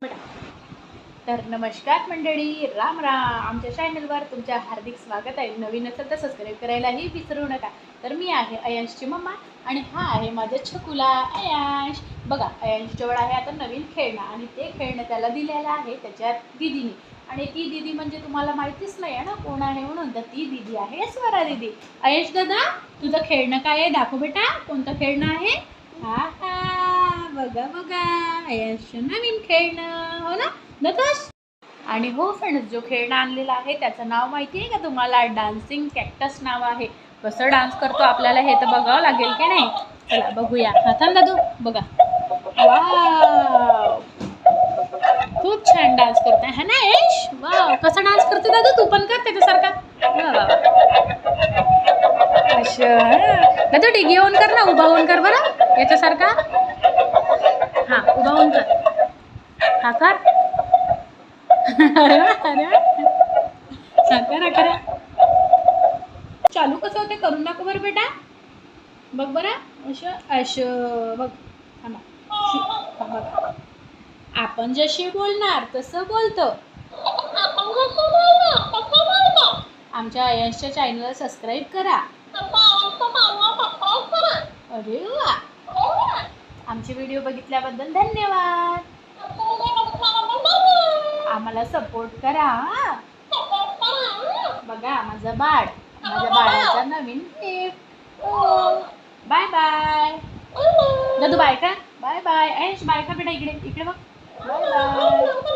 बेटा तर नमस्कार मंडळी, राम राम. आमच्या चॅनलवर तुमच्या हार्दिक स्वागत आहे. नवीन असेल तर सबस्क्राईब करायलाही विसरू नका. तर मी आहे अयांशची मम्मा आणि हा आहे माझा छकुला अयांश. बघा, अयांशजवळ आहे आता नवीन खेळणं आणि ते खेळणं त्याला दिलेलं आहे त्याच्या दीदीने. आणि ती दीदी म्हणजे तुम्हाला माहितीच नाही आहे ना कोण आहे म्हणून, तर ती दीदी आहे स्वरा दीदी. अयांश दादा, तुझं खेळणं काय आहे दाखव बेटा. कोणतं खेळणं आहे? हा हा, बघा बघा, अयांशचं नवीन खेळणं, हो ना नकोस? आणि हो फ्रेंड्स, जो खेळणं आणलेला आहे त्याचं नाव माहिती आहे का तुम्हाला? डान्सिंग कॅक्टस नाव आहे. कसं डान्स करतो आपल्याला हे तर बघावं लागेल की नाही. चला बघूया. हा थांब दादू, बघा. वाव, खूप छान डान्स करते है ना यश? वाव, कसा डान्स करते दादू? तू पण कर त्याच्यासारखा. दादू डिगी होऊन कर ना, उभा होऊन कर बरं याच्यासारखा. हा, उभा होऊन कर. हा कर. करा करा. चालू कसं होते करून दाखव बरं बेटा. बघ बरं, असं बघ. बघ, आपण जशी बोलणार तसं बोलतो. आमच्या अयांशच्या चॅनलला सबस्क्राईब करा. अरे वा, आमचे व्हिडिओ बघितल्याबद्दल धन्यवाद. आम्हाला सपोर्ट करा. बघा माझं बाळ, माझ्या बाळाचा नवीन गिफ्ट. बाय बाय दादू. बाय का? Bye bye. अयांश बाय का बेटा? इकडे इकडे बघ. Bye bye.